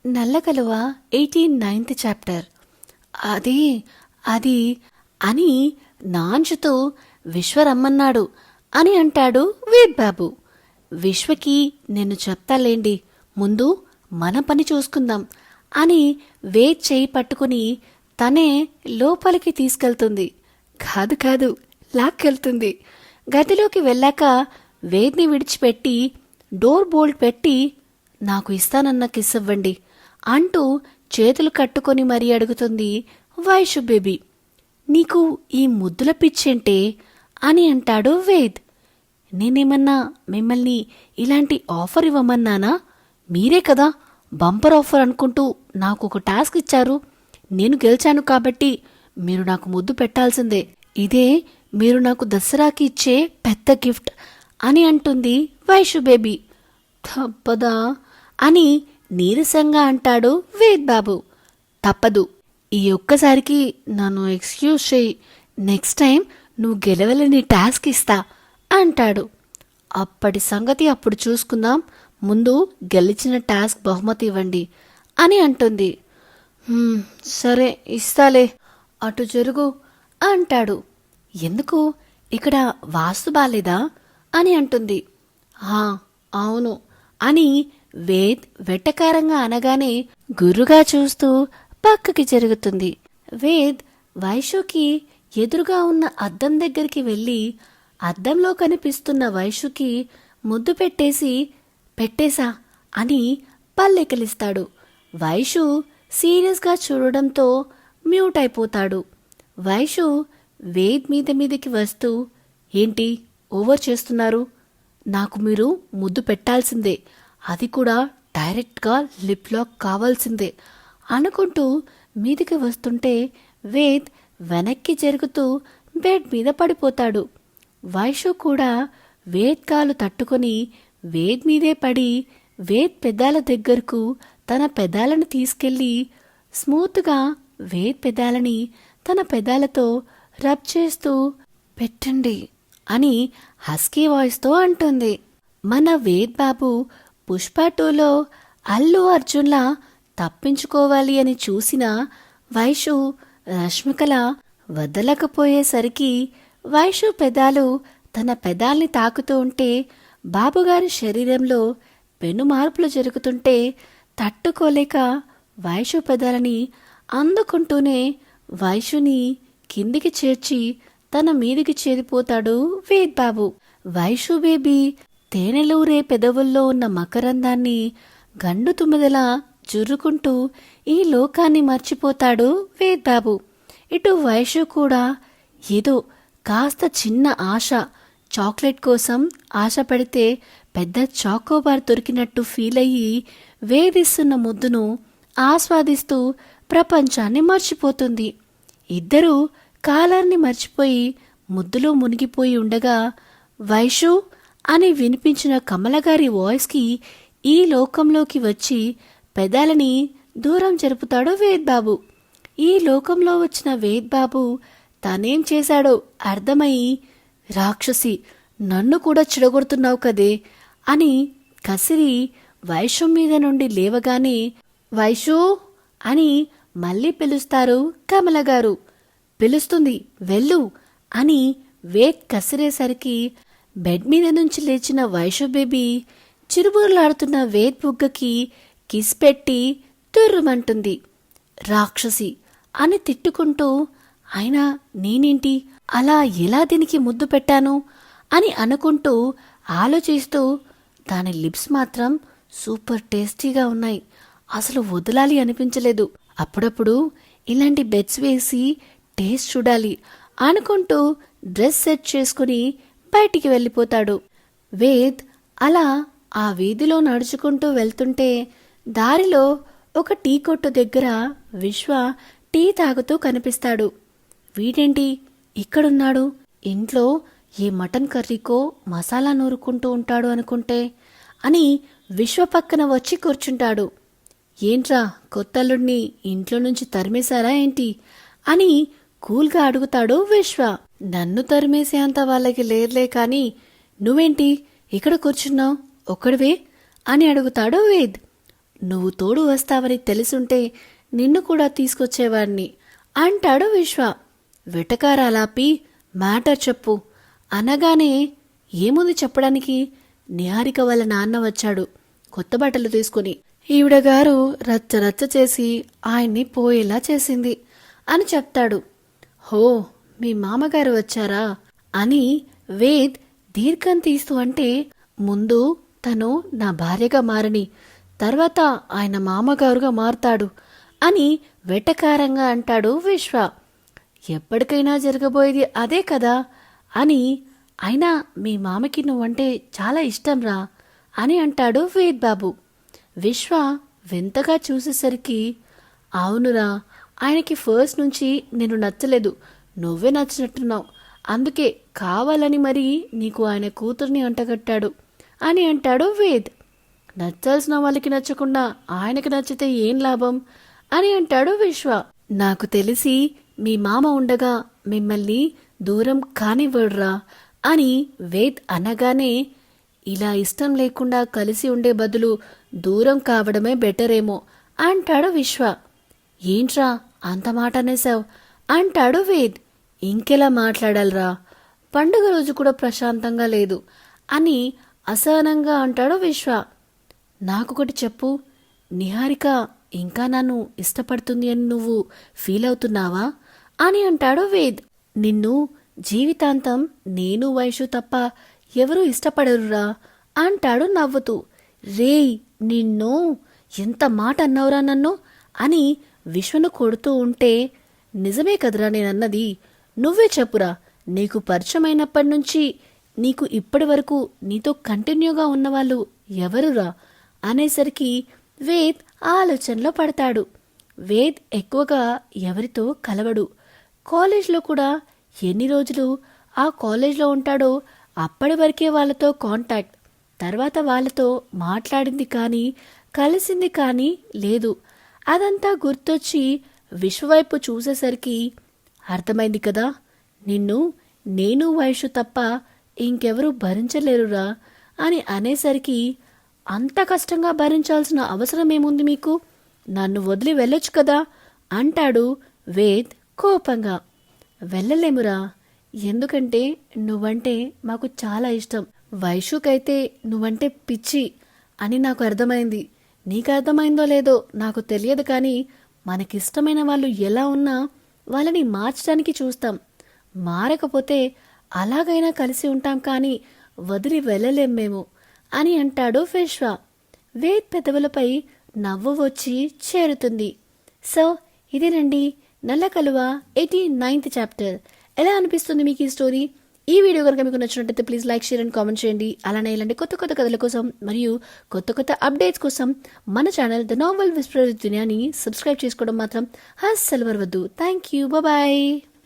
నల్లకలువ 89th chapter. అది అది అని నాంచుతూ విశ్వ రమ్మన్నాడు అని అంటాడు వేద్ బాబు. విశ్వకి నేను చెప్తాలేండి, ముందు మన పని చూసుకుందాం అని వేద్ చేయి పట్టుకుని తనే లోపలికి తీసుకెళ్తుంది. కాదు కాదు, లాక్కెళ్తుంది. గదిలోకి వెళ్ళాక వేద్ని విడిచిపెట్టి డోర్ బోల్ట్ పెట్టి నాకు ఇస్తానన్న కిస్ ఇవ్వండి అంటూ చేతులు కట్టుకొని మరీ అడుగుతుంది వైషు బేబీ. నీకు ఈ ముద్దుల పిచ్చేంటే అని అంటాడు వేద్. నేనేమన్నా మిమ్మల్ని ఇలాంటి ఆఫర్ ఇవ్వమన్నానా? మీరే కదా బంపర్ ఆఫర్ అనుకుంటూ నాకు ఒక టాస్క్ ఇచ్చారు. నేను గెలిచాను కాబట్టి మీరు నాకు ముద్దు పెట్టాల్సిందే. ఇదే మీరు నాకు దసరాకి ఇచ్చే పెద్ద గిఫ్ట్ అని అంటుంది వైషు బేబీ. తప్పదా అని నీరసంగా అంటాడు వేద్ బాబు. తప్పదు, ఈ ఒక్కసారికి నన్ను ఎక్స్క్యూజ్ చేయి, నెక్స్ట్ టైం నువ్వు గెలవలేని టాస్క్ ఇస్తా అంటాడు. అప్పటి సంగతి అప్పుడు చూసుకుందాం, ముందు గెలిచిన టాస్క్ బహుమతి ఇవ్వండి అని అంటుంది. సరే ఇస్తాలే, అటు జరుగు అంటాడు. ఎందుకు, ఇక్కడ వాస్తు బాలేదా అని అంటుంది. అవును అని వేద్ వెట్టకారంగా అనగానే గుర్రుగా చూస్తూ పక్కకి జరుగుతుంది. వేద్ వైషుకి ఎదురుగా ఉన్న అద్దం దగ్గరికి వెళ్ళి అద్దంలో కనిపిస్తున్న వైషుకి ముద్దు పెట్టేశా అని పల్లెకిలిస్తాడు. వైషు సీరియస్గా చూడడంతో మ్యూట్ అయిపోతాడు. వైషు వేద్ మీదకి వస్తూ, ఏంటి ఓవర్ చేస్తున్నారు? నాకు మీరు ముద్దు పెట్టాల్సిందే, అది కూడా డైరెక్ట్గా లిప్ లాక్ కావాల్సిందే అనుకుంటూ మీదికి వస్తుంటే వేద్ వెనక్కి జరుగుతూ బెడ్ మీద పడిపోతాడు. వైషు కూడా వేద్ కాలు తట్టుకొని వేద్ మీదే పడి వేద్ పెదాల దగ్గరకు తన పెదాలను తీసుకెళ్లి స్మూత్గా వేద్ పెదాలని తన పెదాలతో రబ్ చేస్తూ పెట్టండి అని హస్కీ వాయిస్తో అంటుంది. మన వేద్ బాబు పుష్ప 2లో అల్లు అర్జున్లా తప్పించుకోవాలి అని చూసిన వైషు రష్మికల వదలకపోయేసరికి వైషు పెదాలు తన పెదాల్ని తాకుతూ ఉంటే బాబుగారి శరీరంలో పెను మార్పులు జరుగుతుంటే తట్టుకోలేక వైషు పెదాలని అందుకుంటూనే వైషుని కిందికి చేర్చి తన మీదికి చేరిపోతాడు వేద్ బాబు. వైషు బేబీ తేనెలూరే పెదవుల్లో ఉన్న మకరందాన్ని గండు తుమ్మిదలా జుర్రుకుంటూ ఈ లోకాన్ని మర్చిపోతాడు వేద్ బాబు. ఇటు వైషు కూడా ఏదో కాస్త చిన్న ఆశ, చాక్లెట్ కోసం ఆశ పడితే పెద్ద చాకోబార్ దొరికినట్టు ఫీల్ అయ్యి వేధిస్తున్న ముద్దును ఆస్వాదిస్తూ ప్రపంచాన్ని మర్చిపోతుంది. ఇద్దరూ కాలాన్ని మర్చిపోయి ముద్దులో మునిగిపోయి ఉండగా వైషు అని వినిపించిన కమలగారి వాయిస్కి ఈ లోకంలోకి వచ్చి పెదాలని దూరం జరుపుతాడు వేద్ బాబు. ఈ లోకంలో వచ్చిన వేద్ బాబు తనేం చేశాడో అర్థమయ్యి, రాక్షసి నన్ను కూడా చెడగొడుతున్నావు కదే అని కసిరి వైషు మీద నుండి లేవగానే వైషు అని మళ్ళీ పిలుస్తారు కమలగారు. పిలుస్తుంది వెళ్ళు అని వేద్ కసిరేసరికి బెడ్ మీద నుంచి లేచిన వైషు బేబీ చిరుబురులాడుతున్న వేద్ బుగ్గకి కిస్ పెట్టి తుర్రుమంటుంది. రాక్షసి అని తిట్టుకుంటూ, అయినా నేనేంటి అలా ఎలా దీనికి ముద్దు పెట్టాను అని అనుకుంటూ ఆలోచిస్తూ, దాని లిప్స్ మాత్రం సూపర్ టేస్టీగా ఉన్నాయి, అసలు వదలాలి అనిపించలేదు, అప్పుడప్పుడు ఇలాంటి బెడ్స్ వేసి టేస్ట్ చూడాలి అనుకుంటూ డ్రెస్ సెట్ చేసుకుని బయటికి వెళ్ళిపోతాడు. వేద్ అలా ఆ వీధిలో నడుచుకుంటూ వెళ్తుంటే దారిలో ఒక టీ కొట్టు దగ్గర విశ్వ టీ తాగుతూ కనిపిస్తాడు. వీడేంటి ఇక్కడున్నాడు? ఇంట్లో ఏ మటన్ కర్రీకో మసాలా నూరుకుంటూ ఉంటాడు అనుకుంటే అని విశ్వ పక్కన వచ్చి కూర్చుంటాడు. ఏంట్రా కొత్తల్లుడిని ఇంట్లో నుంచి తరిమేశారా ఏంటి అని కూల్గా అడుగుతాడు విశ్వ. నన్ను తరిమేసే అంత వాళ్ళకి లేర్లే కాని నువ్వేంటి ఇక్కడ కూర్చున్నావు ఒక్కడివే అని అడుగుతాడు వేద్. నువ్వు తోడు వస్తావని తెలుసుంటే నిన్ను కూడా తీసుకొచ్చేవాణ్ణి అంటాడు విశ్వ. వెటకారాలాపి మ్యాటర్ చెప్పు అనగానే ఏముంది చెప్పడానికి, నిహారిక వాళ్ళ నాన్న వచ్చాడు కొత్త బట్టలు తీసుకుని. ఈవిడగారు రచ్చ రచ్చ చేసి ఆయన్ని పోయేలా చేసింది అని చెప్తాడు. హో, మీ మామగారు వచ్చారా అని వేద్ దీర్ఘం తీస్తూ అంటే, ముందు తను నా భార్యగా మారని, తర్వాత ఆయన మామగారుగా మారుతాడు అని వెటకారంగా అంటాడు విశ్వ. ఎప్పటికైనా జరగబోయేది అదే కదా అని, అయినా మీ మామకి నువ్వంటే చాలా ఇష్టంరా అని అంటాడు వేద్ బాబు. విశ్వ వింతగా చూసేసరికి, అవునురా, ఆయనకి ఫస్ట్ నుంచి నేను నచ్చలేదు, నువ్వే నచ్చినట్టున్నావు, అందుకే కావాలని మరీ నీకు ఆయన కూతుర్ని అంటగట్టాడు అని అంటాడు వేద్. నచ్చాల్సిన వాళ్ళకి నచ్చకుండా ఆయనకి నచ్చితే ఏం లాభం అని అంటాడు విశ్వ. నాకు తెలిసి మీ మామ ఉండగా మిమ్మల్ని దూరం కానివ్వడురా అని వేద్ అనగానే, ఇలా ఇష్టం లేకుండా కలిసి ఉండే బదులు దూరం కావడమే బెటరేమో అంటాడు విశ్వ. ఏంట్రా అంత మాట అనేసావు అంటాడు వేద్. ఇంకెలా మాట్లాడాలరా, పండుగ రోజు కూడా ప్రశాంతంగా లేదు అని అసహనంగా అంటాడు విశ్వ. నాకొకటి చెప్పు, నిహారిక ఇంకా నన్ను ఇష్టపడుతుంది అని నువ్వు ఫీల్ అవుతున్నావా అని అంటాడు వేద్. నిన్ను జీవితాంతం నేను వైషు తప్ప ఎవరూ ఇష్టపడరురా అంటాడు నవ్వుతూ. రేయ్, నిన్ను ఎంత మాట అన్నావురా నన్ను అని విశ్వను కొడుతూ ఉంటే, నిజమే కదరా నేనన్నది, నువ్వే చెప్పురా, నీకు పరిచయమైనప్పటి నుంచి నీకు ఇప్పటి వరకు నీతో కంటిన్యూగా ఉన్నవాళ్ళు ఎవరురా అనేసరికి వేద్ ఆలోచనలో పడతాడు. వేద్ ఎక్కువగా ఎవరితో కలవడు. కాలేజ్లో కూడా ఎన్ని రోజులు ఆ కాలేజ్లో ఉంటాడో అప్పటి వరకే వాళ్ళతో కాంటాక్ట్, తర్వాత వాళ్ళతో మాట్లాడింది కానీ కలిసింది కానీ లేదు. అదంతా గుర్తొచ్చి విశ్వవైపు చూసేసరికి, అర్థమైంది కదా, నిన్ను నేను వైషు తప్ప ఇంకెవరూ భరించలేరురా అని అనేసరికి, అంత కష్టంగా భరించాల్సిన అవసరం ఏముంది మీకు, నన్ను వదిలి వెళ్ళొచ్చు కదా అంటాడు వేద్ కోపంగా. వెళ్ళలేమురా, ఎందుకంటే నువ్వంటే మాకు చాలా ఇష్టం, వైషుకైతే నువ్వంటే పిచ్చి అని నాకు అర్థమైంది. నీకు అర్థమైందో లేదో నాకు తెలియదు, కానీ మనకిష్టమైన వాళ్ళు ఎలా ఉన్నా వాళ్ళని మార్చడానికి చూస్తాం, మారకపోతే అలాగైనా కలిసి ఉంటాం, కానీ వదిలి వెళ్ళలేం మేము అని అంటాడు విశ్వ. వేద్ పెదవులపై నవ్వు వచ్చి చేరుతుంది. సో ఇదేనండి నల్ల కలువ 89th చాప్టర్. ఎలా అనిపిస్తుంది మీకు ఈ స్టోరీ? ఈ వీడియో కనుక మీకు నచ్చినట్లయితే please like, share and comment చేయండి. అలానే ఇలాంటి కొత్త కొత్త కథల కోసం మరియు కొత్త కొత్త అప్డేట్స్ కోసం మన channel the novel Whisperer దునియాని subscribe చేసుకోవడం మాత్రం అస్సలు మరవద్దు. Thank you, bye.